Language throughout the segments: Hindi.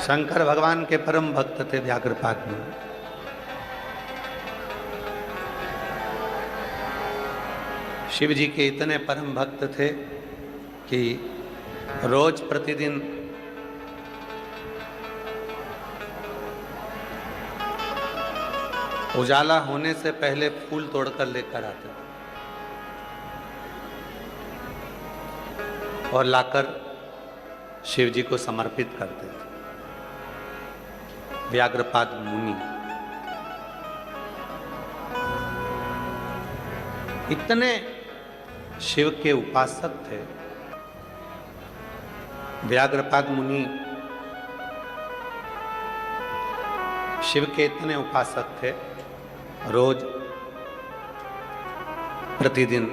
शंकर भगवान के परम भक्त थे व्याघ्रपाद मुनि। शिव जी के इतने परम भक्त थे कि रोज प्रतिदिन उजाला होने से पहले फूल तोड़कर लेकर आते थे और लाकर शिव जी को समर्पित करते थे। व्याघ्रपाद मुनि इतने शिव के उपासक थे। व्याघ्रपाद मुनि शिव के इतने उपासक थे, रोज प्रतिदिन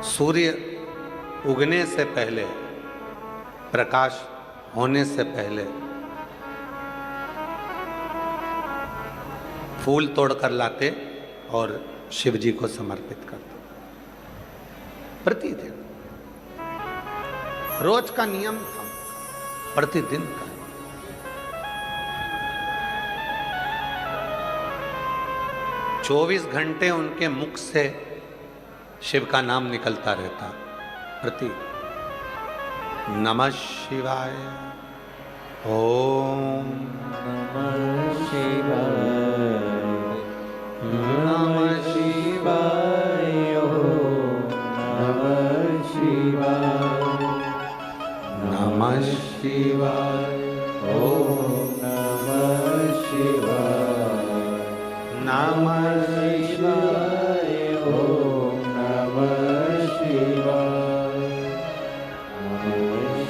सूर्य उगने से पहले, प्रकाश होने से पहले फूल तोड़कर लाते और शिव जी को समर्पित करते। प्रतिदिन रोज का नियम था, प्रतिदिन का। चौबीस घंटे उनके मुख से शिव का नाम निकलता रहता। प्रति नमः शिवाय, ओम नमः शिवाय, नमः शिवाय, ओम नमः शिवाय, नमः शिवाय, ओम नमः शिवाय, नमः शिवाय, ओम नमः शिवाय, नमः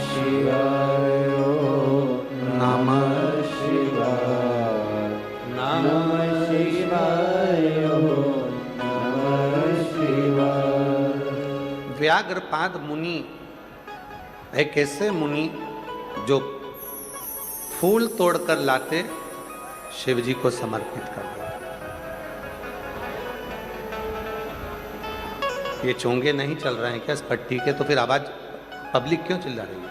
शिवाय, ओम नमः शिवाय, नमः शिवाय, ओम नमः शिवाय। व्याघ्रपाद मुनि एक ऐसे मुनि जो फूल तोड़कर लाते, शिव जी को समर्पित कर देते। ये चोंगे नहीं चल रहे हैं क्या इस पट्टी के? तो फिर आवाज पब्लिक क्यों चिल्ला रही है?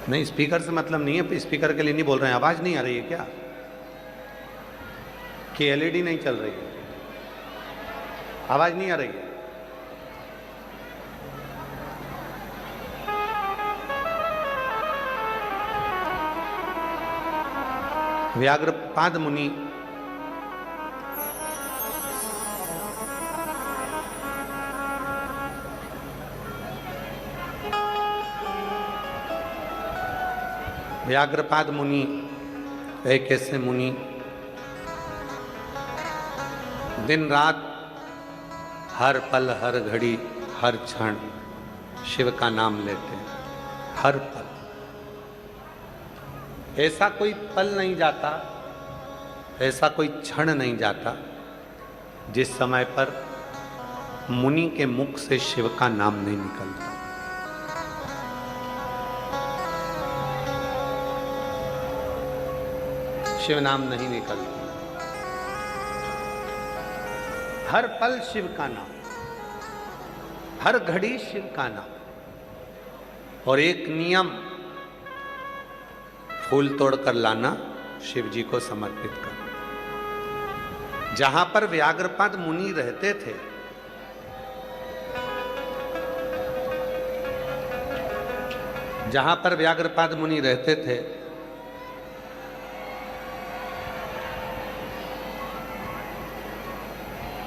नहीं, स्पीकर से मतलब नहीं है, स्पीकर के लिए नहीं बोल रहे हैं। आवाज नहीं आ रही है क्या? कि एलईडी नहीं चल रही है? आवाज नहीं आ रही है? व्याघ्रपाद मुनि व्याघ्रपाद मुनि एक ऐसे मुनि दिन रात हर पल हर घड़ी हर क्षण शिव का नाम लेते हैं। हर पल, ऐसा कोई पल नहीं जाता, ऐसा कोई क्षण नहीं जाता जिस समय पर मुनि के मुख से शिव का नाम नहीं निकलता। शिव नाम नहीं निकलता। हर पल शिव का नाम, हर घड़ी शिव का नाम। और एक नियम, फूल तोड़कर लाना, शिव जी को समर्पित करना। जहां पर व्याघ्रपाद मुनि रहते थे, जहां पर व्याघ्रपाद मुनि रहते थे,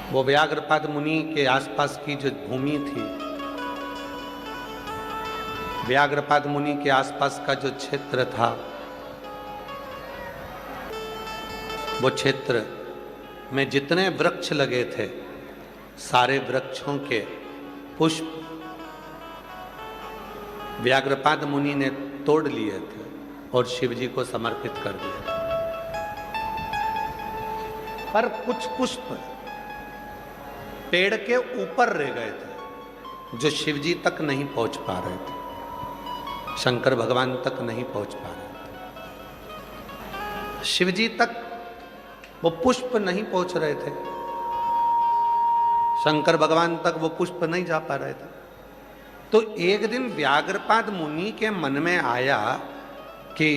वो व्याघ्रपाद मुनि के आसपास की जो भूमि थी, व्याघ्रपाद मुनि के आसपास का जो क्षेत्र था, वो क्षेत्र में जितने वृक्ष लगे थे, सारे वृक्षों के पुष्प व्याघ्रपाद मुनि ने तोड़ लिए थे और शिव जी को समर्पित कर दिए थे। पर कुछ पुष्प पेड़ के ऊपर रह गए थे, जो शिव जी तक नहीं पहुंच पा रहे थे, शंकर भगवान तक नहीं पहुंच पा रहे थे। शिव जी तक वो पुष्प नहीं पहुंच रहे थे, शंकर भगवान तक वो पुष्प नहीं जा पा रहे थे। तो एक दिन व्याघ्रपाद मुनि के मन में आया कि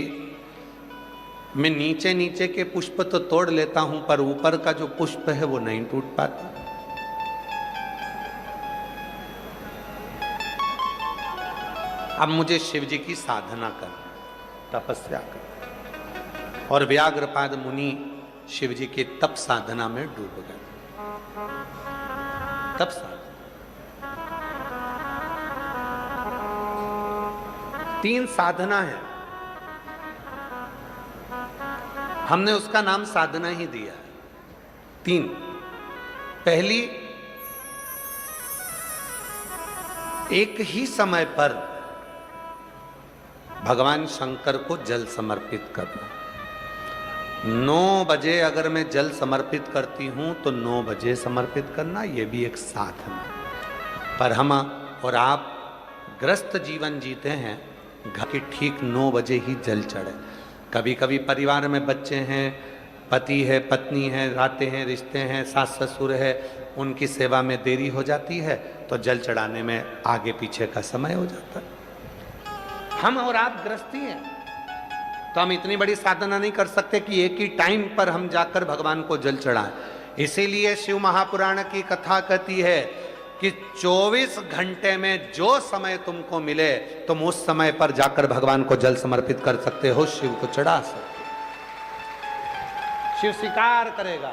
मैं नीचे नीचे के पुष्प तो तोड़ लेता हूं, पर ऊपर का जो पुष्प है वो नहीं टूट पाता। अब मुझे शिव जी की साधना कर, तपस्या कर। और व्याघ्रपाद मुनि शिव जी के तप साधना में डूब गए। तप साधना 3 साधना है, हमने उसका नाम साधना ही दिया है। 3। पहली, एक ही समय पर भगवान शंकर को जल समर्पित करना। 9 बजे अगर मैं जल समर्पित करती हूं तो 9 बजे समर्पित करना, यह भी एक साधना। पर हम और आप ग्रस्त जीवन जीते हैं, घर के ठीक 9 बजे ही जल चढ़े। कभी कभी परिवार में बच्चे हैं, पति है, पत्नी है, रातें हैं, रिश्ते हैं, सास ससुर है, उनकी सेवा में देरी हो जाती है तो जल चढ़ाने में आगे पीछे का समय हो जाता है। हम और आप गृहस्थी हैं तो हम इतनी बड़ी साधना नहीं कर सकते कि एक ही टाइम पर हम जाकर भगवान को जल चढ़ाएं। इसीलिए शिव महापुराण की कथा कहती है कि 24 घंटे में जो समय तुमको मिले तुम उस समय पर जाकर भगवान को जल समर्पित कर सकते हो, शिव को चढ़ा सकते। शिव स्वीकार करेगा।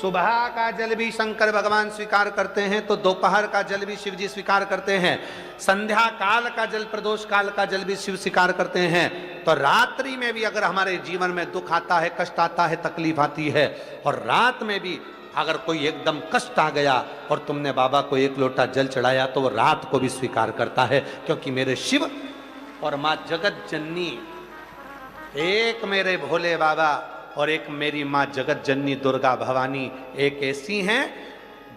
सुबह का जल भी शंकर भगवान स्वीकार करते हैं तो दोपहर का जल भी शिव जी स्वीकार करते हैं। संध्या काल का जल, प्रदोष काल का जल भी शिव स्वीकार करते हैं। तो रात्रि में भी अगर हमारे जीवन में दुख आता है, कष्ट आता है, तकलीफ आती है, और रात में भी अगर कोई एकदम कष्ट आ गया और तुमने बाबा को 1 लोटा जल चढ़ाया तो वो रात को भी स्वीकार करता है, क्योंकि मेरे शिव और माँ जगत जननी, एक मेरे भोले बाबा और एक मेरी माँ जगत जननी दुर्गा भवानी, एक ऐसी हैं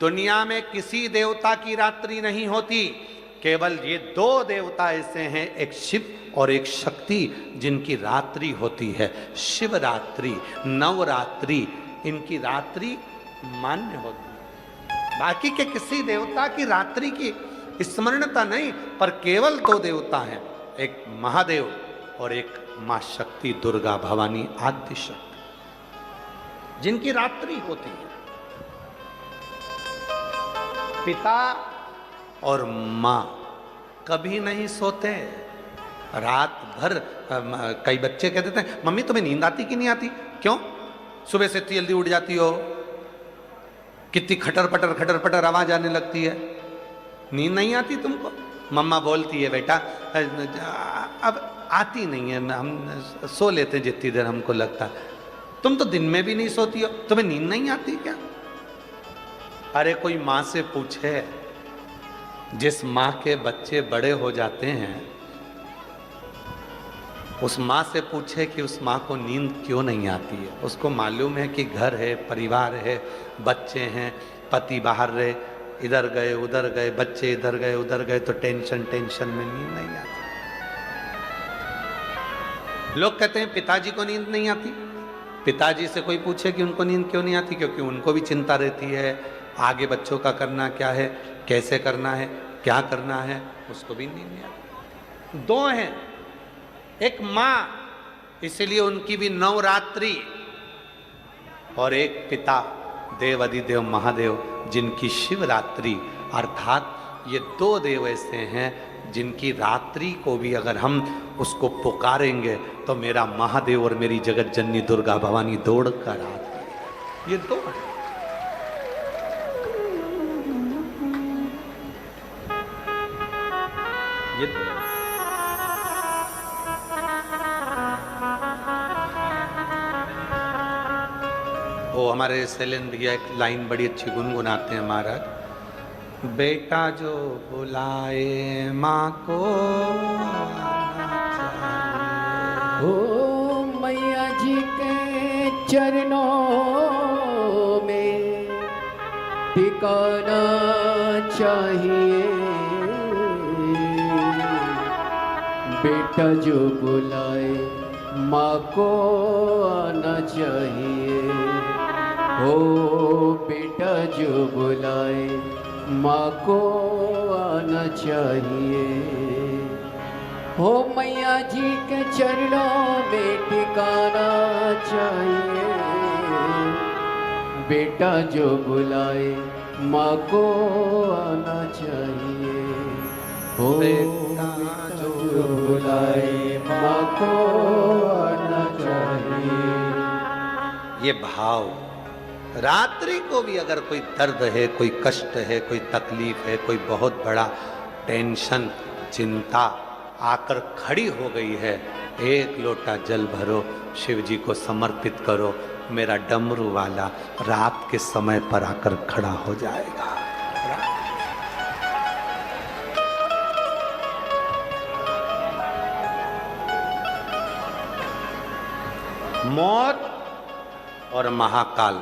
दुनिया में किसी देवता की रात्रि नहीं होती। केवल ये 2 देवता ऐसे हैं, एक शिव और एक शक्ति, जिनकी रात्रि होती है। शिवरात्रि, नवरात्रि, इनकी रात्रि मान्य होती है। बाकी के किसी देवता की रात्रि की स्मरणता नहीं, पर केवल 2 देवता हैं, एक महादेव और एक मां शक्ति दुर्गा भवानी आद्य शक्ति, जिनकी रात्रि होती है। पिता और मां कभी नहीं सोते, रात भर। कई बच्चे कह देते हैं मम्मी तुम्हें नींद आती कि नहीं आती? क्यों? सुबह से इतनी जल्दी उठ जाती हो, कितनी खटर पटर आवाज आने लगती है, नींद नहीं आती तुमको? मम्मा बोलती है बेटा अब आती नहीं है, हम सो लेते हैं जितनी देर हमको लगता है। तुम तो दिन में भी नहीं सोती हो, तुम्हें नींद नहीं आती क्या? अरे कोई माँ से पूछे, जिस माँ के बच्चे बड़े हो जाते हैं उस माँ से पूछे कि उस माँ को नींद क्यों नहीं आती है। उसको मालूम है कि घर है, परिवार है, बच्चे हैं, पति बाहर रहे, इधर गए उधर गए, बच्चे इधर गए उधर गए, तो टेंशन में नींद नहीं आती। लोग कहते हैं पिताजी को नींद नहीं आती। पिताजी से कोई पूछे कि उनको नींद क्यों नहीं आती? क्योंकि उनको भी चिंता रहती है, आगे बच्चों का करना क्या है, कैसे करना है, क्या करना है, उसको भी नींद नहीं आती। 2 हैं, एक माँ, इसलिए उनकी भी नवरात्रि, और एक पिता देव अधिदेव महादेव, जिनकी शिवरात्रि। अर्थात ये 2 देव ऐसे हैं जिनकी रात्रि को भी अगर हम उसको पुकारेंगे तो मेरा महादेव और मेरी जगत जननी दुर्गा भवानी दौड़ कर आती। ये 2 हैं। ये 2 वो हमारे सैलेन भैया एक लाइन बड़ी अच्छी गुनगुनाते हैं महाराज, बेटा जो बुलाए माँ को ओ मैया जी के चरणों में टिकाना चाहिए, बेटा जो बुलाए माँ को आना चाहिए। ओ बेटा जो बुलाए माँ को आना चाहिए। हो मैया जी के चरणों में टिकाना चाहिए। बेटा जो बुलाए माँ को आना चाहिए। हो बेटा जो बुलाए माँ को आना चाहिए। ये भाव, रात्रि को भी अगर कोई दर्द है, कोई कष्ट है, कोई तकलीफ है, कोई बहुत बड़ा टेंशन, चिंता आकर खड़ी हो गई है, एक लोटा जल भरो, शिव जी को समर्पित करो, मेरा डमरू वाला रात के समय पर आकर खड़ा हो जाएगा। मौत और महाकाल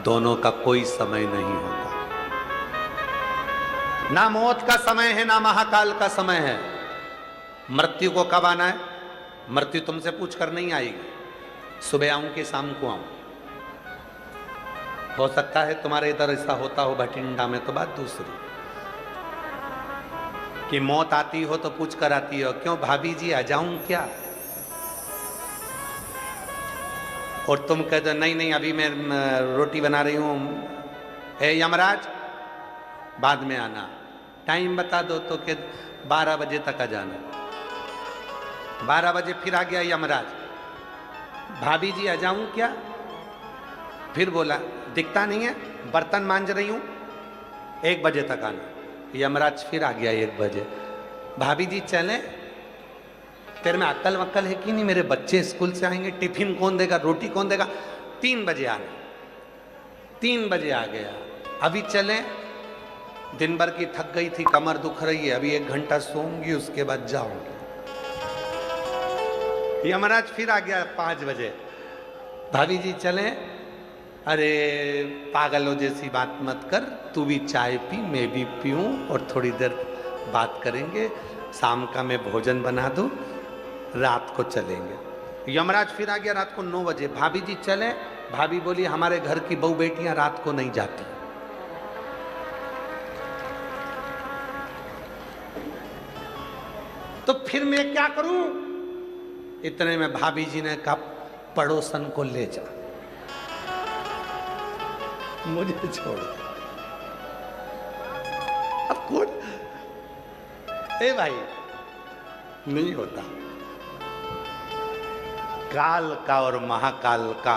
दोनों का कोई समय नहीं होता। ना मौत का समय है, ना महाकाल का समय है। मृत्यु को कब आना है? मृत्यु तुमसे पूछ कर नहीं आएगी, सुबह आऊं कि शाम को आऊं। हो सकता है तुम्हारे इधर ऐसा होता हो भटिंडा में, तो बात दूसरी कि मौत आती हो तो पूछ कर आती हो, क्यों भाभी जी आ जाऊं क्या? और तुम कह दो नहीं नहीं अभी मैं रोटी बना रही हूं, हे यमराज बाद में आना। टाइम बता दो तो कि 12 बजे तक आ जाना। 12 बजे फिर आ गया यमराज, भाभी जी आ जाऊं क्या? फिर बोला दिखता नहीं है, बर्तन मांज रही हूं, 1 बजे तक आना। यमराज फिर आ गया 1 बजे, भाभी जी चले, तेरे में अक्ल वक्ल है कि नहीं? मेरे बच्चे स्कूल से आएंगे, टिफिन कौन देगा, रोटी कौन देगा? 3 बजे आना। 3 बजे आ गया, अभी चले, दिन भर की थक गई थी, कमर दुख रही है, अभी 1 घंटा सोऊंगी, उसके बाद जाऊंगी। यमराज फिर आ गया 5 बजे, भाभी जी चले, अरे पागलों जैसी बात मत कर, तू भी चाय पी, मैं भी पीऊं और थोड़ी देर बात करेंगे, शाम का मैं भोजन बना दूं, रात को चलेंगे। यमराज फिर आ गया रात को 9 बजे, भाभी जी चले, भाभी बोली हमारे घर की बहू बेटियां रात को नहीं जाती। तो फिर मैं क्या करूं? इतने में भाभी जी ने कहा पड़ोसन को ले जा, मुझे छोड़। अब कौन? ए भाई नहीं होता। काल का और महाकाल का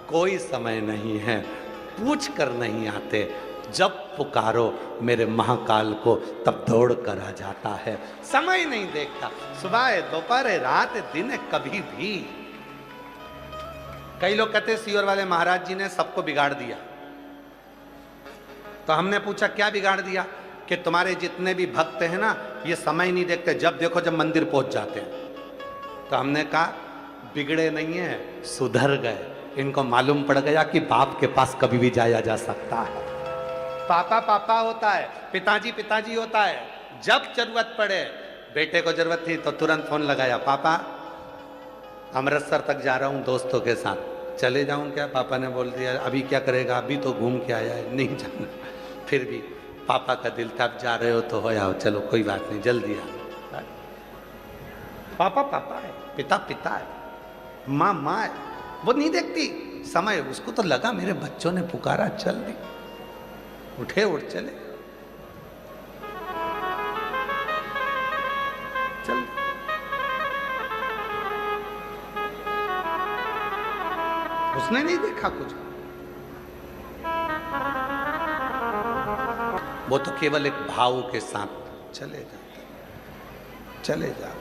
कोई समय नहीं है, पूछ कर नहीं आते, जब पुकारो मेरे महाकाल को तब दौड़ कर आ जाता है। समय नहीं देखता, सुबह है, दोपहर है, रात है, दिन है, कभी भी। कई लोग कहते सीहोर वाले महाराज जी ने सबको बिगाड़ दिया। तो हमने पूछा क्या बिगाड़ दिया? कि तुम्हारे जितने भी भक्त हैं ना, ये समय नहीं देखते, जब देखो जब मंदिर पहुंच जाते हैं। तो हमने कहा बिगड़े नहीं है, सुधर गए। इनको मालूम पड़ गया कि बाप के पास कभी भी जाया जा सकता है। पापा पापा होता है, पिताजी पिताजी होता है। जब जरूरत पड़े, बेटे को जरूरत थी तो तुरंत फोन लगाया, पापा अमृतसर तक जा रहा हूँ दोस्तों के साथ, चले जाऊँ क्या? पापा ने बोल दिया अभी क्या करेगा, अभी तो घूम के आया है, नहीं जाना। फिर भी पापा का दिल था, जा रहे हो तो हो आओ, चलो कोई बात नहीं, जल्दी आओ। पापा पापा है, पिता पिता है, माँ माँ है, वो नहीं देखती समय। उसको तो लगा मेरे बच्चों ने पुकारा, चल दी, उठे उठ चले, चल। उसने नहीं देखा कुछ, वो तो केवल एक भाव के साथ चले जाते, चले जाओ,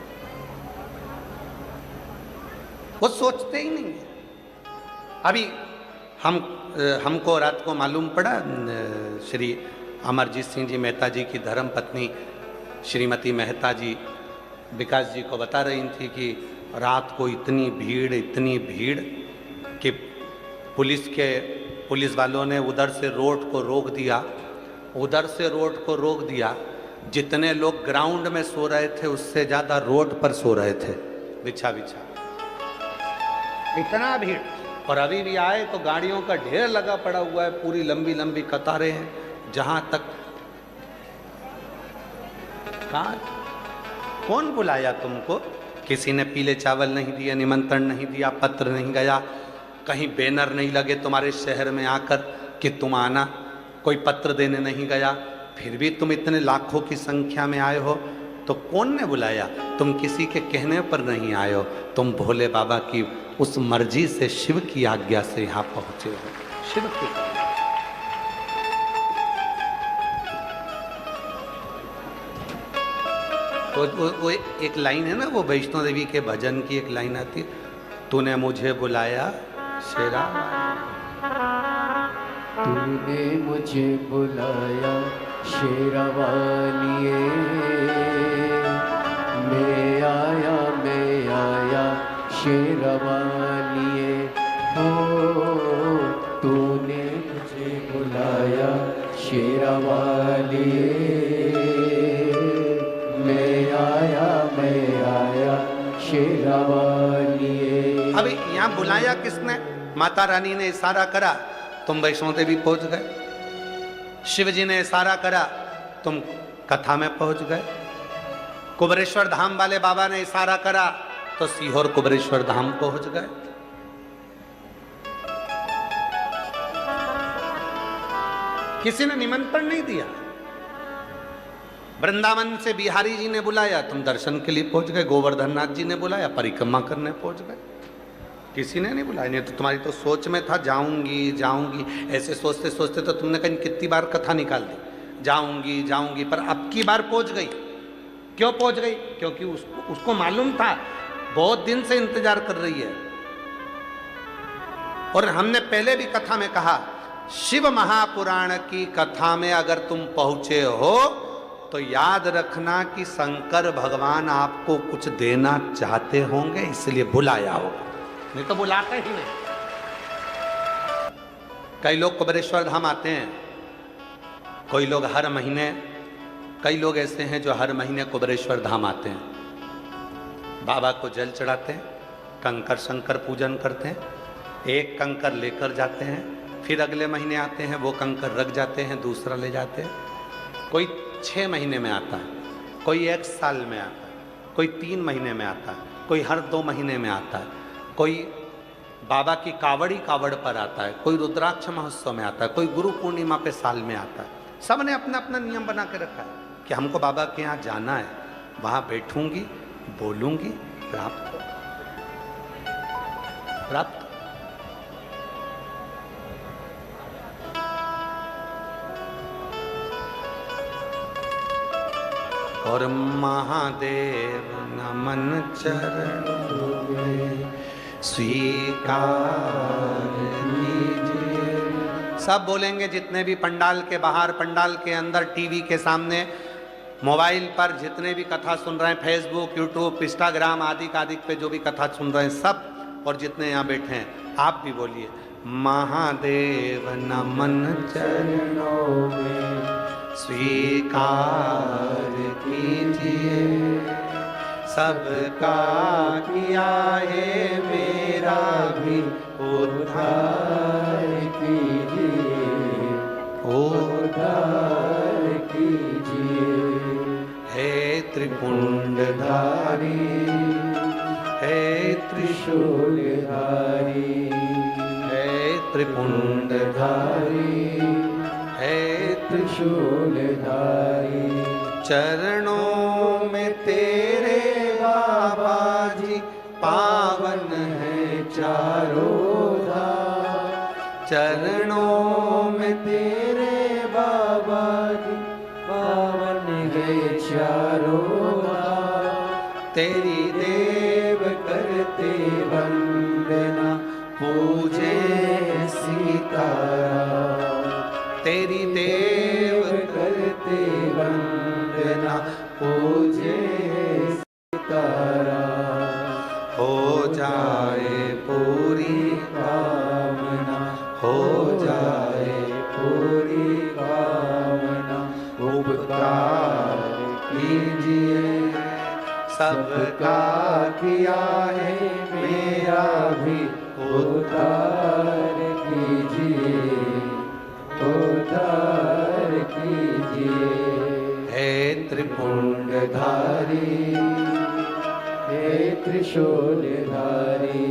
वो सोचते ही नहीं है। अभी हमको रात को मालूम पड़ा, श्री अमरजीत सिंह जी मेहता जी की धर्म पत्नी श्रीमती मेहता जी विकास जी को बता रही थी कि रात को इतनी भीड़ कि पुलिस वालों ने उधर से रोड को रोक दिया। जितने लोग ग्राउंड में सो रहे थे उससे ज़्यादा रोड पर सो रहे थे, बिछा बिछा, इतना भीड़। और अभी भी आए तो गाड़ियों का ढेर लगा पड़ा हुआ है, पूरी लंबी लंबी कतारें हैं। जहाँ तक कहा कौन बुलाया तुमको? किसी ने पीले चावल नहीं दिए, निमंत्रण नहीं दिया, पत्र नहीं गया, कहीं बैनर नहीं लगे तुम्हारे शहर में आकर कि तुम आना, कोई पत्र देने नहीं गया, फिर भी तुम इतने लाखों की संख्या में आए हो, तो कौन ने बुलाया? तुम किसी के कहने पर नहीं आए हो, तुम भोले बाबा की उस मर्जी से, शिव की आज्ञा से यहाँ पहुंचे हो। शिव की वो एक लाइन है ना, वो वैष्णो देवी के भजन की एक लाइन आती है, तूने मुझे बुलाया शेरा, तूने मुझे बुलाया शेरावालिए, मैं आया शेरावालिए, हो तूने मुझे बुलाया शेरावालिए, मैं आया शेरावालिए। अभी यहाँ बुलाया किसने? माता रानी ने इशारा करा, तुम वैष्णो देवी पहुंच गए। शिव जी ने इशारा करा, तुम कथा में पहुंच गए। कुबरेश्वर धाम वाले बाबा ने इशारा करा तो सीहोर कुबरेश्वर धाम पहुंच गए। किसी ने निमंत्रण नहीं दिया। वृंदावन से बिहारी जी ने बुलाया, तुम दर्शन के लिए पहुंच गए। गोवर्धन नाथ जी ने बुलाया, परिक्रमा करने पहुंच गए। किसी ने नहीं बुलाया। नहीं तो तुम्हारी तो सोच में था जाऊंगी, ऐसे सोचते सोचते तो तुमने कहीं कितनी बार कथा निकाल दी, जाऊंगी, पर अब की बार पहुंच गई। क्यों पहुंच गई? क्योंकि उसको मालूम था, बहुत दिन से इंतजार कर रही है। और हमने पहले भी कथा में कहा, शिव महापुराण की कथा में अगर तुम पहुंचे हो तो याद रखना कि शंकर भगवान आपको कुछ देना चाहते होंगे, इसलिए बुलाया होगा, नहीं तो बुलाते ही नहीं। कई लोग कुबरेश्वर धाम आते हैं, कोई लोग हर महीने, कई लोग ऐसे हैं जो हर महीने कुबरेश्वर धाम आते हैं, बाबा को जल चढ़ाते हैं, कंकर शंकर पूजन करते हैं, एक कंकर लेकर जाते हैं, फिर अगले महीने आते हैं, वो कंकर रख जाते हैं, दूसरा ले जाते हैं। कोई 6 महीने में आता है, कोई 1 साल में आता है, कोई 3 महीने में आता है, कोई हर 2 महीने में आता है, कोई बाबा की कावड़ पर आता है, कोई रुद्राक्ष महोत्सव में आता है, कोई गुरु पूर्णिमा पे साल में आता है। सब ने अपना अपना नियम बना के रखा है कि हमको बाबा के यहाँ जाना है, वहाँ बैठूंगी, बोलूंगी, प्राप्त और महादेव नमन चरणों में स्वीकार कीजिए। सब बोलेंगे, जितने भी पंडाल के बाहर, पंडाल के अंदर, टीवी के सामने, मोबाइल पर जितने भी कथा सुन रहे हैं, फेसबुक, यूट्यूब, इंस्टाग्राम आदि पे जो भी कथा सुन रहे हैं सब, और जितने यहाँ बैठे हैं आप भी बोलिए, महादेव नमन चरणों में स्वीकार कीजिए, सबका किया है मेरा भी उद्धार कीजिए, उद्धार कीजिए। हे त्रिपुंडधारी, हे त्रिशूलधारी, हे त्रिपुंडधारी, हे त्रिशूलधारी, चरणों में तेरे बाबा जी पावन है चारों धाम, चरणों में तेरे बाबा जी पावन है चारों धाम, तेरी देव करते वंदना पूजे सीताराम, तेरी देव करते वंदना पूजे सीताराम, हो जाए पूरी कामना, हो जाए पूरी कामना, उपकार कीजिए, सबका किया है मेरा भी उद्धार कीजिए, उद्धार कीजिए। हे त्रिपुंडधारी, त्रिशूलधारी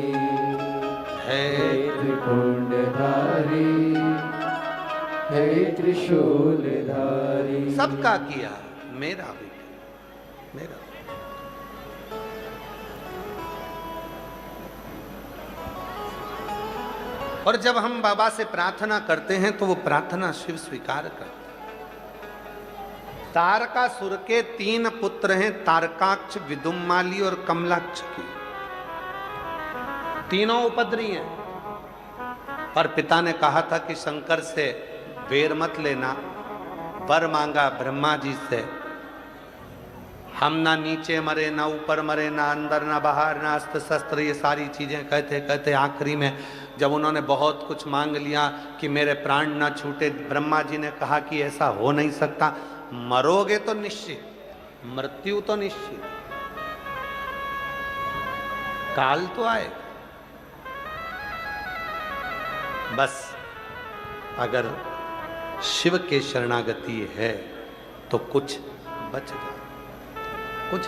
हे त्रिपुंडधारी हे त्रिशूलधारी। सबका किया, मेरा भी किया, मेरा। और जब हम बाबा से प्रार्थना करते हैं तो वो प्रार्थना शिव स्वीकार करते हैं। तारकासुर के 3 पुत्र हैं, तारकाक्ष, विदुम्माली और कमलाक्ष की। तीनों उपद्री हैं। पर पिता ने कहा था कि शंकर से वेर मत लेना। वर मांगा ब्रह्मा जी से, हम ना नीचे मरे, ना ऊपर मरे, ना अंदर ना बाहर, ना अस्त्र शस्त्र, ये सारी चीजें कहते कहते आखिरी में जब उन्होंने बहुत कुछ मांग लिया कि मेरे प्राण ना छूटे, ब्रह्मा जी ने कहा कि ऐसा हो नहीं सकता, मरोगे तो निश्चित, मृत्यु तो निश्चित, काल तो आएगा, बस अगर शिव के शरणागति है तो कुछ बच जाए, कुछ।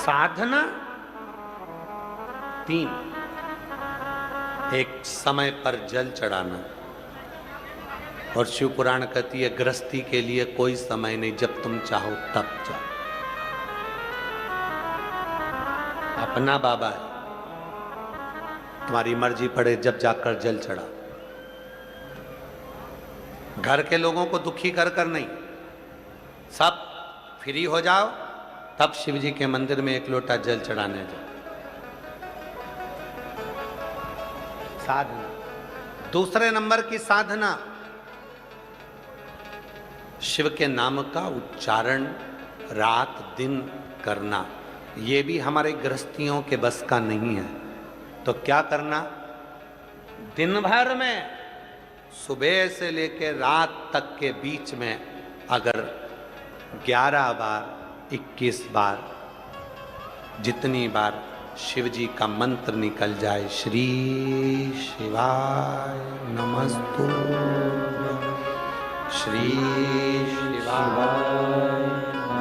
साधना 3, एक समय पर जल चढ़ाना। और शिव पुराण कहती है गृहस्थी के लिए कोई समय नहीं, जब तुम चाहो तब जाओ। अपना बाबा है, तुम्हारी मर्जी पड़े जब जाकर जल चढ़ा। घर के लोगों को दुखी कर कर नहीं, सब फ्री हो जाओ तब शिव जी के मंदिर में 1 लोटा जल चढ़ाने जाओ। साधना। दूसरे नंबर की साधना शिव के नाम का उच्चारण रात दिन करना। ये भी हमारे गृहस्थियों के बस का नहीं है। तो क्या करना, दिन भर में सुबह से लेकर रात तक के बीच में अगर 11 बार 21 बार जितनी बार शिव जी का मंत्र निकल जाए, श्री शिवाय नमस्तुभ्यं, श्री शिवाय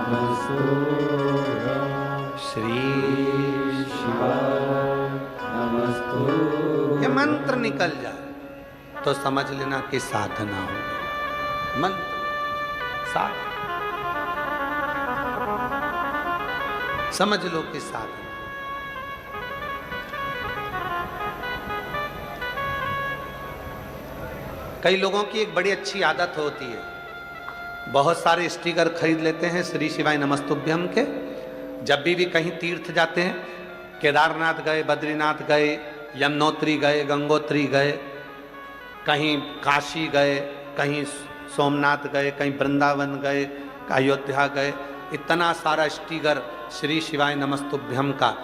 नमस्तुभ्यं, श्री शिवाय नमस्तुभ्यं, ये मंत्र निकल जाए तो समझ लेना कि साधना हो गई। मंत्र साधना, समझ लो कि साधना। कई लोगों की एक बड़ी अच्छी आदत होती है, बहुत सारे स्टिकर खरीद लेते हैं श्री शिवाय नमस्तुभ्यम के। जब भी कहीं तीर्थ जाते हैं, केदारनाथ गए, बद्रीनाथ गए, यमुनोत्री गए, गंगोत्री गए, कहीं काशी गए, कहीं सोमनाथ गए, कहीं वृंदावन गए, अयोध्या गए, इतना सारा स्टिकर श्री शिवाय नमस्तुभ्यम का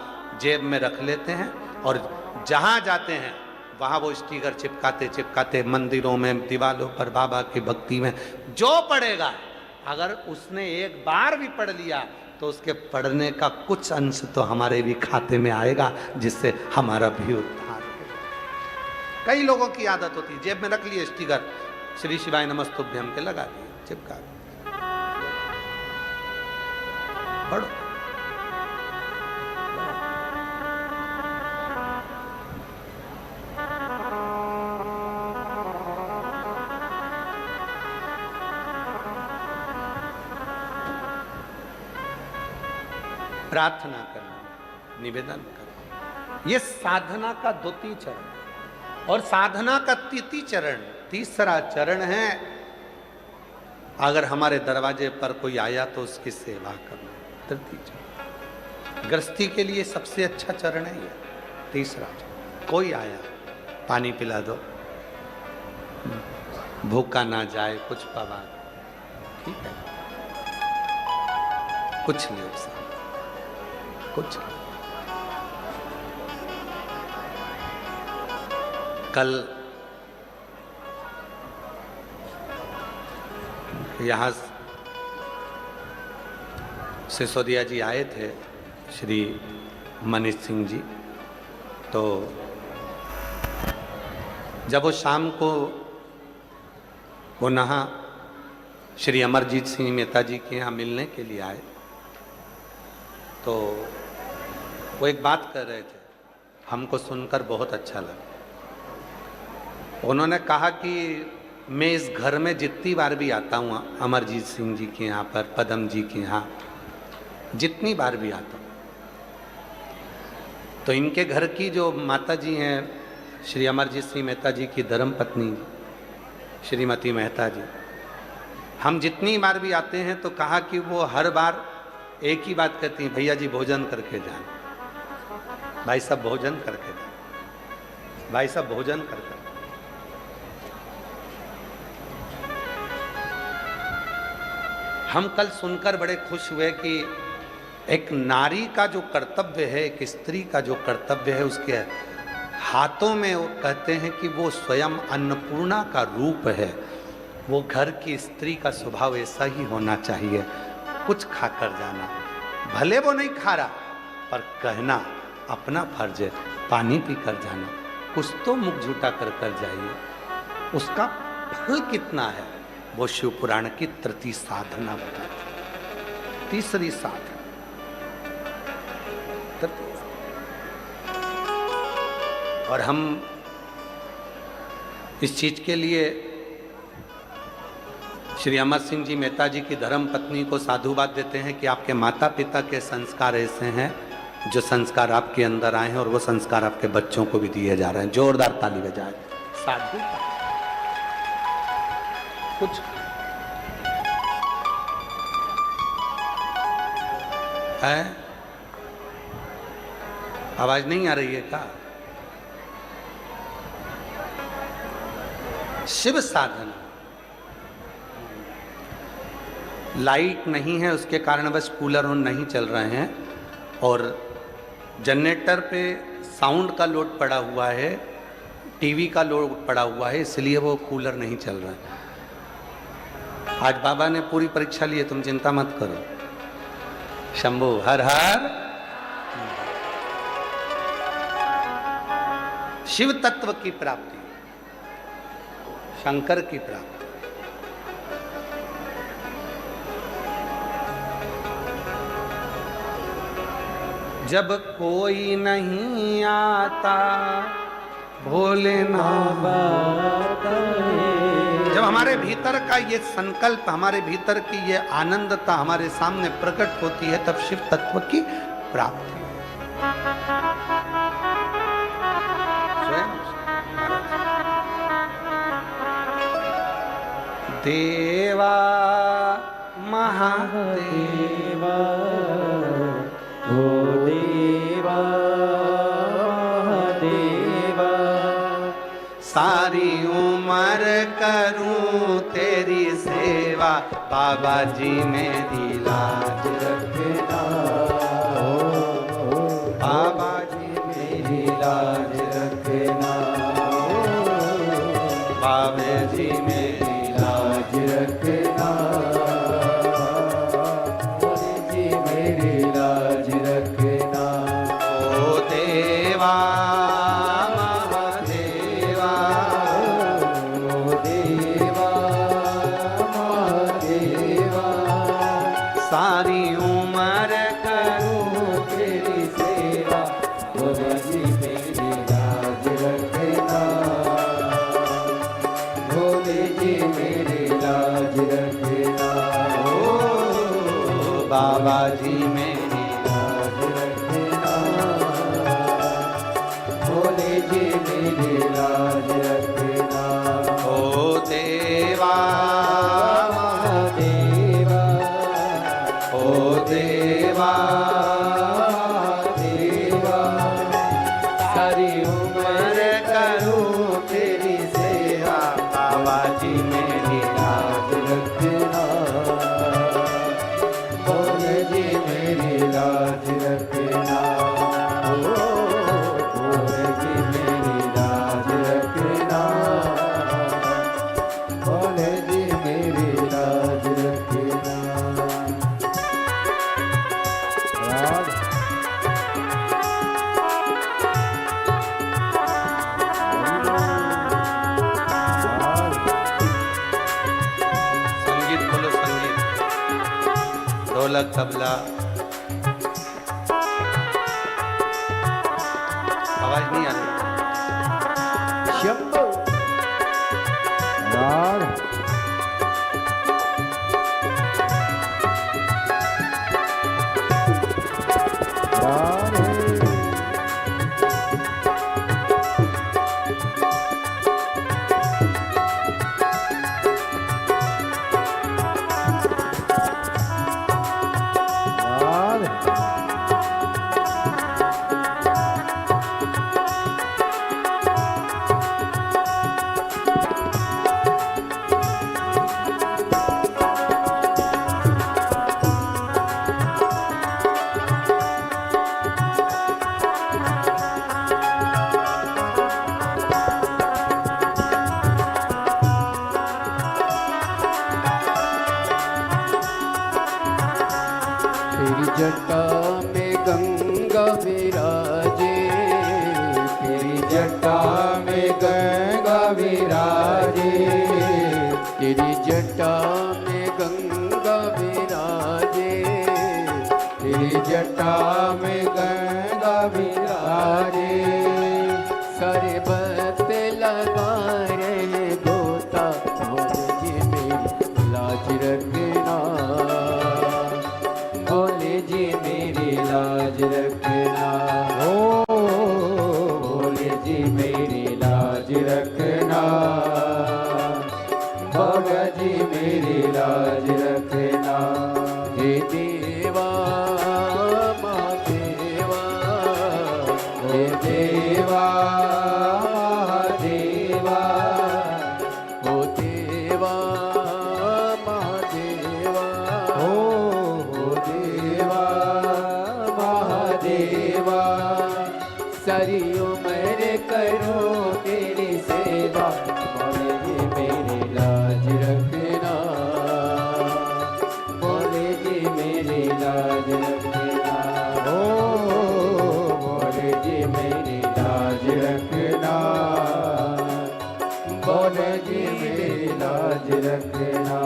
जेब में रख लेते हैं और जहाँ जाते हैं वहाँ वो स्टिकर चिपकाते चिपकाते मंदिरों में, दीवारों पर बाबा की भक्ति में जो पढ़ेगा, अगर उसने एक बार भी पढ़ लिया तो उसके पढ़ने का कुछ अंश तो हमारे भी खाते में आएगा, जिससे हमारा भी उद्धार होगा। कई लोगों की आदत होती है जेब में रख लिए स्टिकर श्री शिवाय नमस्तुभ्यम के, लगा दिए, चिपका दिए, पढ़ो। प्रार्थना करना, निवेदन करना, ये साधना का 2 चरण। और साधना का 3 चरण, तीसरा चरण है अगर हमारे दरवाजे पर कोई आया तो उसकी सेवा करना, 3 चरण। गृहस्थी के लिए सबसे अच्छा चरण है ये, तीसरा चरण। कोई आया पानी पिला दो, भूखा ना जाए, कुछ पवा दो, ठीक है, कुछ नहीं हो सकता, कुछ। कल यहाँ सिसोदिया जी आए थे, श्री मनीष सिंह जी। तो जब वो शाम को वो नहा श्री अमरजीत सिंह मेहता जी के यहाँ मिलने के लिए आए, तो वो एक बात कर रहे थे, हमको सुनकर बहुत अच्छा लगा। उन्होंने कहा कि मैं इस घर में जितनी बार भी आता हूँ अमरजीत सिंह जी के यहाँ पर, पदम जी के यहाँ जितनी बार भी आता हूँ, तो इनके घर की जो माता जी हैं श्री अमरजीत सिंह मेहता जी की धर्मपत्नी श्रीमती मेहता जी, हम जितनी बार भी आते हैं तो कहा कि वो हर बार एक ही बात कहती हैं, भैया जी भोजन करके जाना, भाई साहब भोजन करके जाना, भाई साहब भोजन करके। हम कल सुनकर बड़े खुश हुए कि एक नारी का जो कर्तव्य है, एक स्त्री का जो कर्तव्य है, उसके हाथों में वो कहते हैं कि वो स्वयं अन्नपूर्णा का रूप है। वो घर की स्त्री का स्वभाव ऐसा ही होना चाहिए, कुछ खाकर जाना, भले वो नहीं खा रहा पर कहना अपना फर्ज है, पानी पी कर जाना, कुछ तो मुख झूठा कर कर जाइए, उसका फल कितना है वो शिव पुराण की तृतीय साधना बताती, तीसरी साधना। और हम इस चीज के लिए श्री अमर सिंह जी मेहता जी की धर्म पत्नी को साधुवाद देते हैं कि आपके माता पिता के संस्कार ऐसे हैं जो संस्कार आपके अंदर आए हैं और वो संस्कार आपके बच्चों को भी दिए जा रहे हैं। जोरदार ताली बजाए। साधु कुछ है, आवाज नहीं आ रही है क्या? शिव साधना, लाइट नहीं है उसके कारण बस कूलर ऑन नहीं चल रहे हैं और जनरेटर पे साउंड का लोड पड़ा हुआ है, टीवी का लोड पड़ा हुआ है, इसलिए वो कूलर नहीं चल रहा है। आज बाबा ने पूरी परीक्षा ली है, तुम चिंता मत करो। शंभू हर हर। शिव तत्व की प्राप्ति, शंकर की प्राप्ति, जब कोई नहीं आता भोलेनाथ, जब हमारे भीतर का ये संकल्प, हमारे भीतर की ये आनंदता हमारे सामने प्रकट होती है, तब शिव तत्व की प्राप्ति। देवा महादेवा ओ देवा महादेवा, सारी उम्र करूं तेरी सेवा, बाबा जी मेरी लाज रखना, बाबा जी मेरी लाज रखना, बाबा जी मेरी लाज रखना, जी मेरी लाज रखना। ओ देवा महादेवा, ओ देवा महादेवा, सारी उम्र करूं तेरी सेवा, बाबा जी मेरी लाज रखना, भोले जी मेरी लाज रखना, ओ बाबा जी मेरी लाज रखना, भोले जी मेरी लाज रखना। ओ देवा महादेवा, ओ देवा महादेवा, सारी उम्र करूं तेरी सेवा, बाबा जी मेरी लाज रखना, भोले जी मेरी लाज रखना, ओ भोले जी मेरी लाज रखना, भोले जी मेरी लाज रखना। राज राज ढोलक तबला, आवाज नहीं आ रही। शंभो राग जटा में गंगा विराजे, तेरी जटा में गंगा विराजे, तेरी जटा में गंगा विराजे, तेरी जटा में गंगा विराजे। सारे बत लगा रहे गोता, जी मेरी लाज रखना, बोले जी मेरी लाज रखना, ओ बोले जी मेरी लाज रखना, बाबा जी मेरी लाज रखना। हे देवा महादेवा, हे देवा महादेवा, ओ देवा महादेवा, ओ देवा महादेवा। सारी उम्र करो तेरी सेवा, बोले जी मेरी लाज रखना, बोले जी मेरी लाज रखना, ओ बोले जी मेरी लाज रखना, बोले जी मेरी लाज रखना।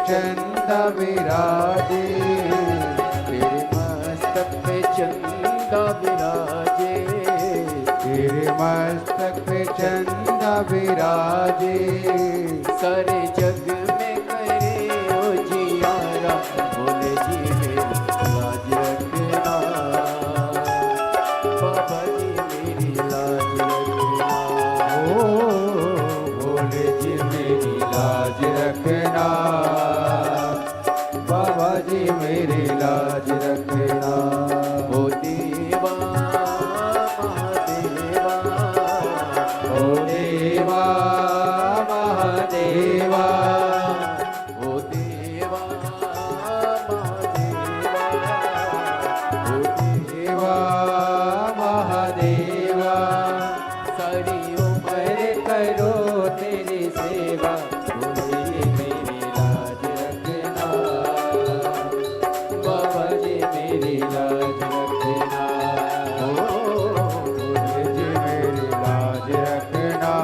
चंदा विराजे, तेरे मस्तक पे चंदा विराजे, तेरे मस्तक पे चंदा विराजे। सारे जग में करे ओ जियारा, बोले जी मेरी लाज रखना, बाबा जी मेरी लाज रखना, ओ बोले जी मेरी लाज रखना। देवा महादेवा, सारी उम्र करो तेरी सेवा, बोले मेरी लाज रखना, बाबा जी मेरी लाज रखना, ओ बोले जी मेरी लाज रखना,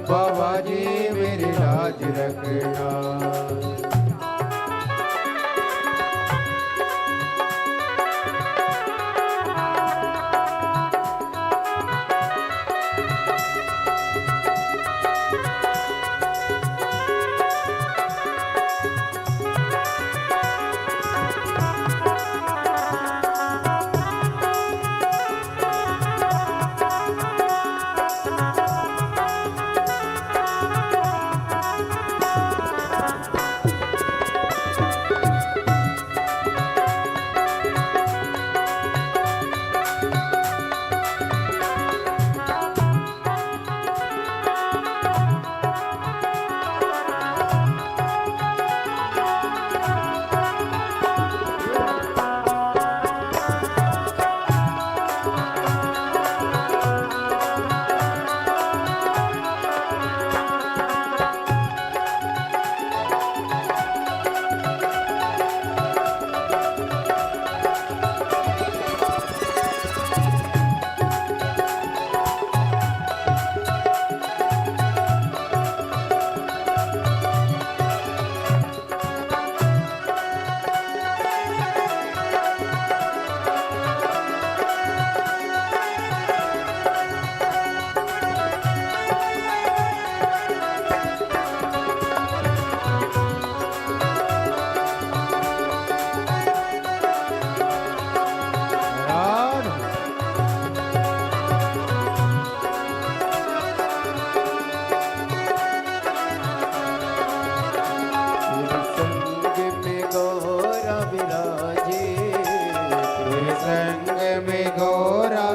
बाबा जी मेरी लाज रखना।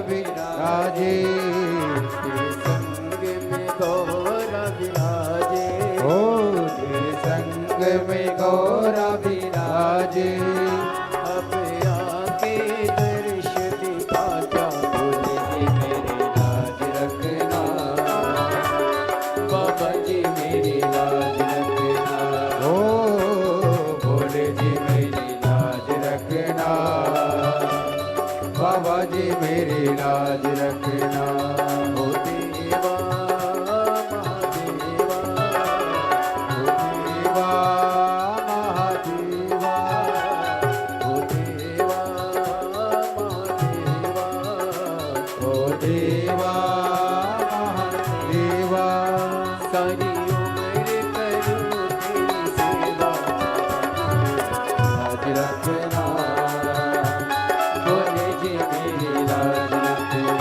विराजे, तेरे संग में गौरा विराजे, ओ तेरे संग में गौरा विराजे, अब आके दर्श दिखा जा, बोले जी मेरी लाज रखना, बाबा जी मेरी लाज रखना, ओ बोले जी मेरी लाज रखना, बाबा जी मेरी लाज रखना। ओ देवा महादेवा, ओ देवा महादेवा, ओ देवा महादेवा, ओ देवा महादेवा, सारी उम्र करूं तेरी सेवा, लाज रखना, बोले जी मेरी लाज रखना,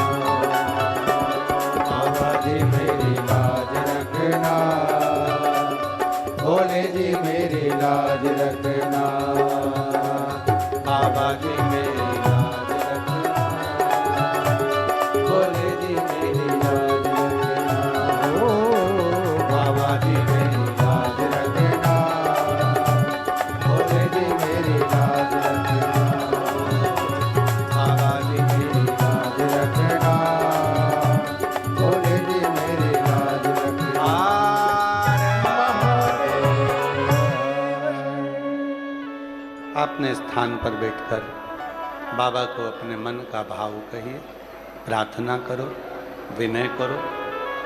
बाबा जी मेरी लाज रखना, बोले जी मेरी लाज रखना, बाबा जी मेरी लाज रखना, बोले जी मेरी लाज रखना, ओ बाबा जी मेरी लाज रखना, बोले जी मेरी लाज रखना, बाबा जी मेरी लाज रखना, बोले जी मेरी लाज रखना। अपने स्थान पर बैठकर बाबा को अपने मन का भाव कहिए, प्रार्थना करो, विनय करो,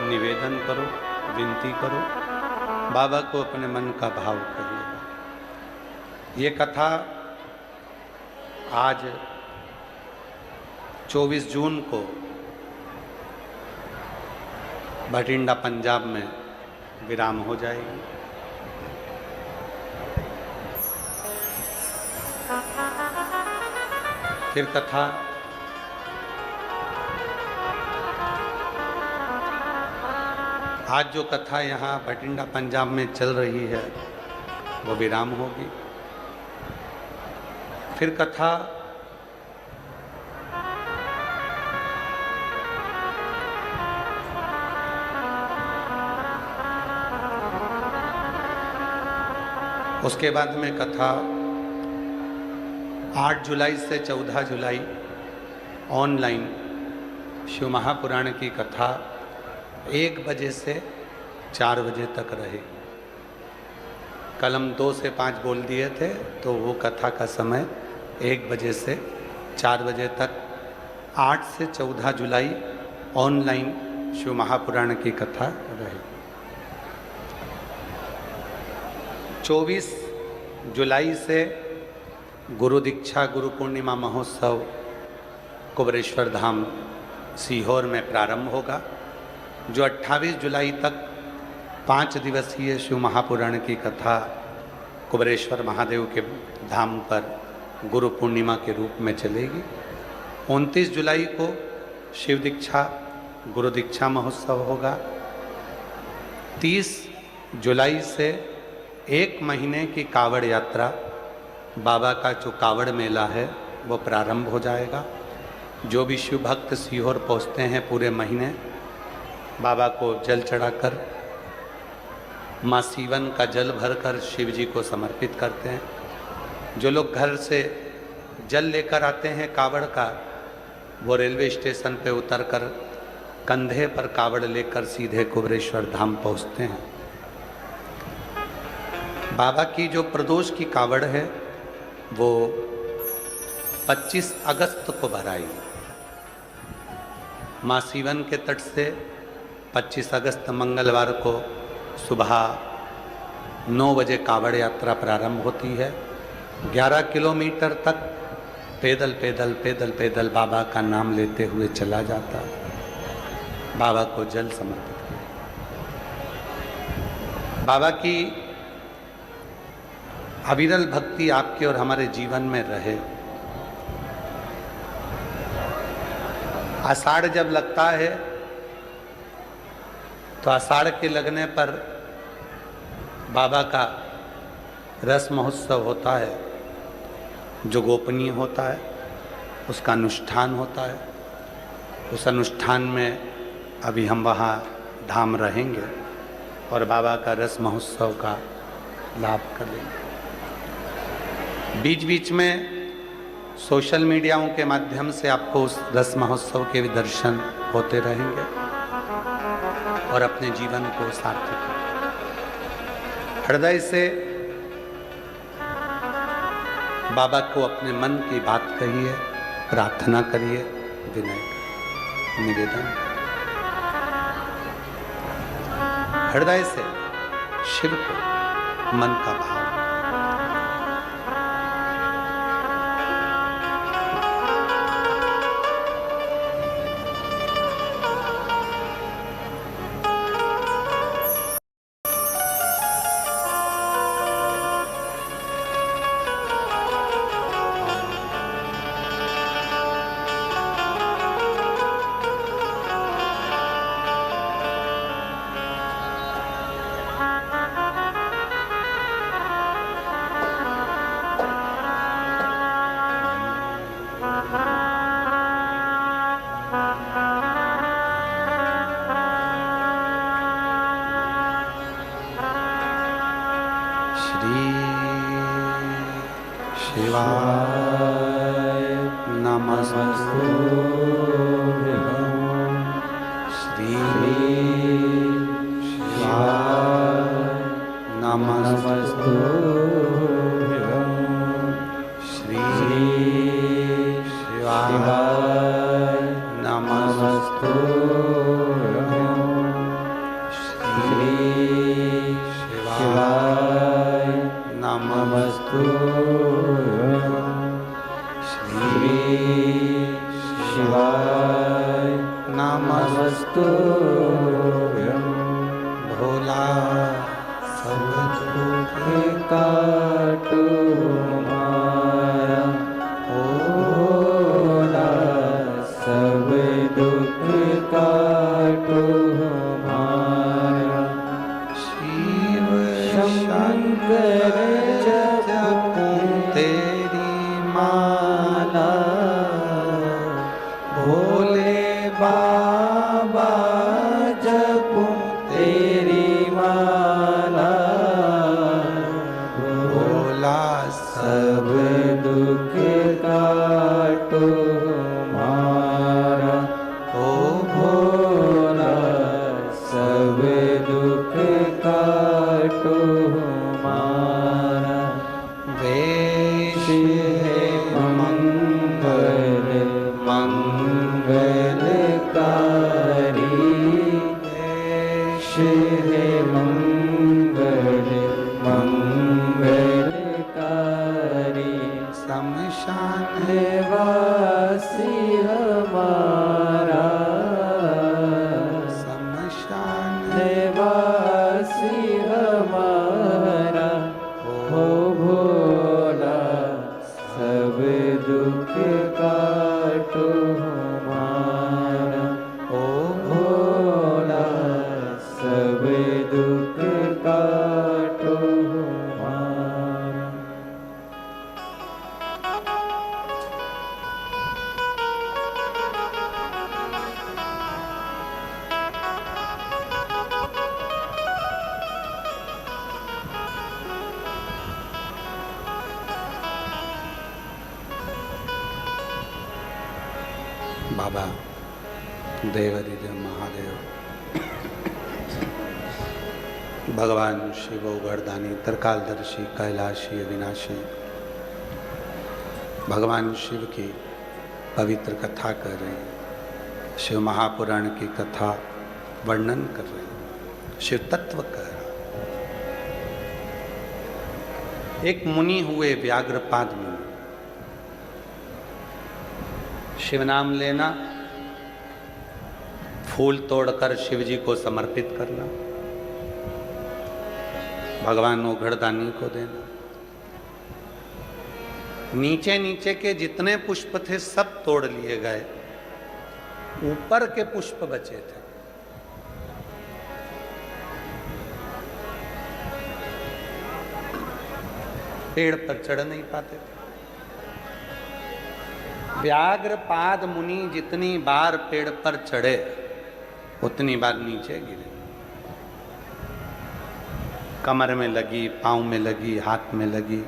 निवेदन करो, विनती करो, बाबा को अपने मन का भाव कहिए। ये कथा आज 24 जून को भटिंडा पंजाब में विराम हो जाएगी। फिर कथा आज जो कथा यहाँ भटिंडा पंजाब में चल रही है वो विराम होगी। फिर कथा उसके बाद में कथा 8 जुलाई से 14 जुलाई ऑनलाइन शिव महापुराण की कथा 1 बजे से 4 बजे तक रहे। कल हम 2 से 5 बोल दिए थे, तो वो कथा का समय 1 बजे से 4 बजे तक 8 से 14 जुलाई ऑनलाइन शिव महापुराण की कथा रहे। 24 जुलाई से गुरु दीक्षा गुरु पूर्णिमा महोत्सव कुबरेश्वर धाम सीहोर में प्रारंभ होगा, जो 28 जुलाई तक 5 दिवसीय शिव महापुराण की कथा कुबरेश्वर महादेव के धाम पर गुरु पूर्णिमा के रूप में चलेगी। 29 जुलाई को शिव दीक्षा गुरु दीक्षा महोत्सव होगा। 30 जुलाई से 1 महीने की कावड़ यात्रा, बाबा का जो कावड़ मेला है वो प्रारंभ हो जाएगा। जो भी शिव भक्त सीहोर पहुँचते हैं पूरे महीने बाबा को जल चढ़ाकर, माँ सीवन का जल भरकर शिव जी को समर्पित करते हैं। जो लोग घर से जल लेकर आते हैं कावड़ का, वो रेलवे स्टेशन पे उतरकर कंधे पर कावड़ लेकर सीधे कुबरेश्वर धाम पहुँचते हैं। बाबा की जो प्रदोष की कावड़ है वो 25 अगस्त को भराई। माँ सीवन के तट से 25 अगस्त मंगलवार को सुबह 9 बजे कावड़ यात्रा प्रारंभ होती है। 11 किलोमीटर तक पैदल पैदल पैदल पैदल बाबा का नाम लेते हुए चला जाता, बाबा को जल समर्पित किया। बाबा की अविरल भक्ति आपके और हमारे जीवन में रहे। आषाढ़ जब लगता है तो आषाढ़ के लगने पर बाबा का रस महोत्सव होता है, जो गोपनीय होता है, उसका अनुष्ठान होता है। उस अनुष्ठान में अभी हम वहाँ धाम रहेंगे और बाबा का रस महोत्सव का लाभ करेंगे। बीच बीच में सोशल मीडियाओं के माध्यम से आपको उस रस महोत्सव के भी दर्शन होते रहेंगे और अपने जीवन को सार्थक करें। हृदय से बाबा को अपने मन की बात कहिए, प्रार्थना करिए, विनय निवेदन। हृदय से शिव को मन का भाव। शिवाय नमस्तु श्री शिवाय नमस्तु श्री शिवाय नमस्तु श्री शिवाय नमस्तु शिवाय नमस्तुभ्यं। भोला सब दुख काटो मारा, भोला सब दुख काटो मारा। शिव शंकर जपो तेरी माला, भोले बाबा हमारा, ओ भोला सब दुख काटो हमारा। वेश है मंगल मंगलकारी, वेश है मंगल मंगलकारी। शमशान निवासी हमारा, शमशान निवासी हमारा, हो भोला सब दुख काटो हमारा। ओ भोला सब दुख काटो हमारा। बाबा देवादिदेव महादेव भगवान शिव गर्दानी त्रिकालदर्शी कैलाशी अविनाशी भगवान शिव की पवित्र कथा कर रहे हैं। शिव महापुराण की कथा वर्णन कर रहे हैं, शिव तत्व कर रहे हैं। एक मुनि हुए व्याघ्रपाद मुनि। शिव नाम लेना, फूल तोड़कर शिव जी को समर्पित करना, भगवान ओघड़दानी को देना। नीचे नीचे के जितने पुष्प थे सब तोड़ लिए गए, ऊपर के पुष्प बचे थे। पेड़ पर चढ़ नहीं पाते थे। व्याघ्रपाद मुनि जितनी बार पेड़ पर चढ़े उतनी बार नीचे गिरे। कमर में लगी, पांव में लगी, हाथ में लगी।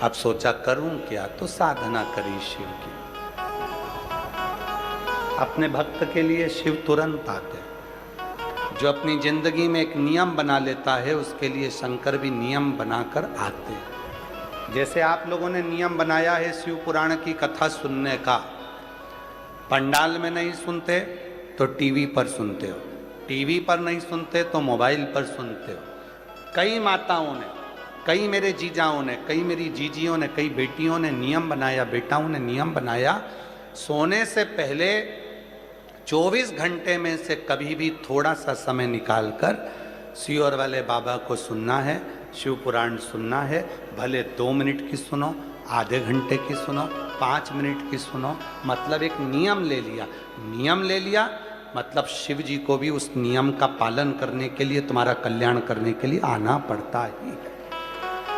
अब सोचा करूं क्या, तो साधना करी शिव की। अपने भक्त के लिए शिव तुरंत आते। जो अपनी जिंदगी में एक नियम बना लेता है उसके लिए शंकर भी नियम बनाकर आते हैं। जैसे आप लोगों ने नियम बनाया है शिव पुराण की कथा सुनने का, पंडाल में नहीं सुनते तो टीवी पर सुनते हो, टीवी पर नहीं सुनते तो मोबाइल पर सुनते हो। कई माताओं ने, कई मेरे जीजाओं ने, कई मेरी जीजियों ने, कई बेटियों ने नियम बनाया, बेटाओं ने नियम बनाया, सोने से पहले 24 घंटे में से कभी भी थोड़ा सा समय निकालकर सियोर वाले बाबा को सुनना है, शिव पुराण सुनना है। भले 2 मिनट की सुनो, आधे घंटे की सुनो, 5 मिनट की सुनो, मतलब एक नियम ले लिया। नियम ले लिया मतलब शिव जी को भी उस नियम का पालन करने के लिए, तुम्हारा कल्याण करने के लिए आना पड़ता ही है।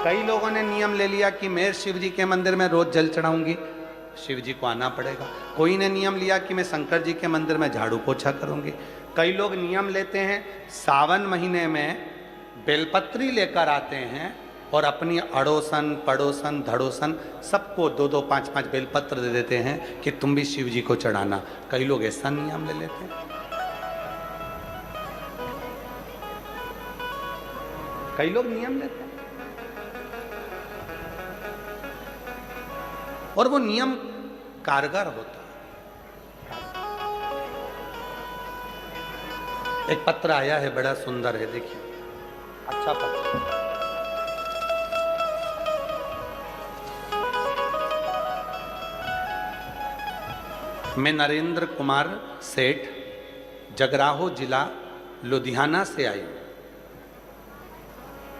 कई लोगों ने नियम ले लिया कि मैं शिव जी के मंदिर में रोज जल चढ़ाऊंगी, शिव जी को आना पड़ेगा। कोई ने नियम लिया कि मैं शंकर जी के मंदिर में झाड़ू पोछा करूंगी। कई लोग नियम लेते हैं सावन महीने में बेलपत्री लेकर आते हैं और अपनी अड़ोसन पड़ोसन धड़ोसन सबको 2-2 5-5 बेलपत्र दे देते हैं कि तुम भी शिव जी को चढ़ाना। कई लोग ऐसा नियम ले लेते हैं। कई लोग नियम लेते हैं और वो नियम कारगर होता है। एक पत्र आया है, बड़ा सुंदर है, देखिए, अच्छा पत्र। मैं नरेंद्र कुमार सेठ, जगराहो जिला लुधियाना से आई हूं।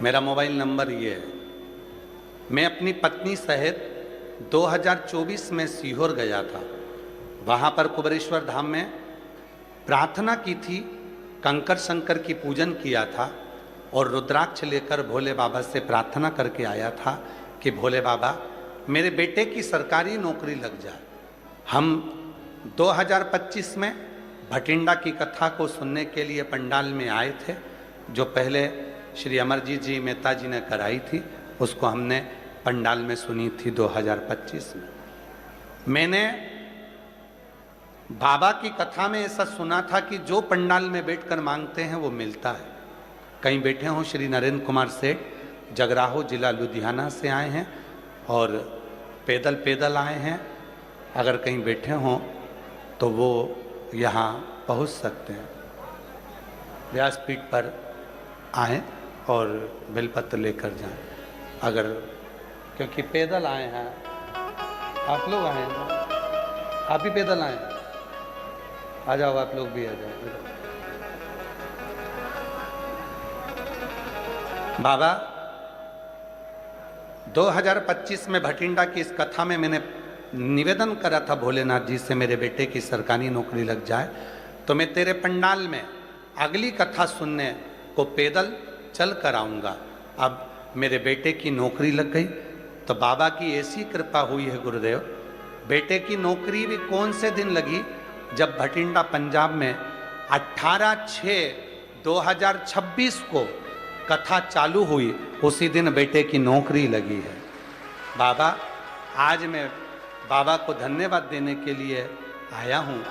मेरा मोबाइल नंबर ये है। मैं अपनी पत्नी सहित 2024 में सीहोर गया था। वहाँ पर कुबेरेश्वर धाम में प्रार्थना की थी, कंकर शंकर की पूजन किया था और रुद्राक्ष लेकर भोले बाबा से प्रार्थना करके आया था कि भोले बाबा मेरे बेटे की सरकारी नौकरी लग जाए। हम 2025 में भटिंडा की कथा को सुनने के लिए पंडाल में आए थे, जो पहले श्री अमरजीत जी मेहता जी ने कराई थी, उसको हमने पंडाल में सुनी थी 2025 में। मैंने बाबा की कथा में ऐसा सुना था कि जो पंडाल में बैठकर मांगते हैं वो मिलता है। कहीं बैठे हों श्री नरेंद्र कुमार सेठ, जगराहो जिला लुधियाना से आए हैं और पैदल पैदल आए हैं। अगर कहीं बैठे हों तो वो यहाँ पहुँच सकते हैं। व्यासपीठ पर आएँ और बेलपत्र लेकर जाएं। अगर क्योंकि पैदल आए हैं, आप लोग आए हैं, आप भी पैदल आए, आ जाओ, आप लोग भी आ जाओ। बाबा 2025 में भटिंडा की इस कथा में मैंने निवेदन करा था भोलेनाथ जी से, मेरे बेटे की सरकारी नौकरी लग जाए तो मैं तेरे पंडाल में अगली कथा सुनने को पैदल चल कर आऊँगा। अब मेरे बेटे की नौकरी लग गई तो बाबा की ऐसी कृपा हुई है गुरुदेव, बेटे की नौकरी भी कौन से दिन लगी, जब भटिंडा पंजाब में 18/6/2026 को कथा चालू हुई, उसी दिन बेटे की नौकरी लगी है। बाबा, आज मैं बाबा को धन्यवाद देने के लिए आया हूँ,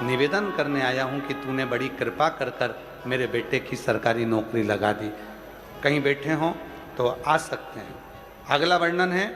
निवेदन करने आया हूँ कि तूने बड़ी कृपा कर कर मेरे बेटे की सरकारी नौकरी लगा दी। कहीं बैठे हों तो आ सकते हैं। अगला वर्णन है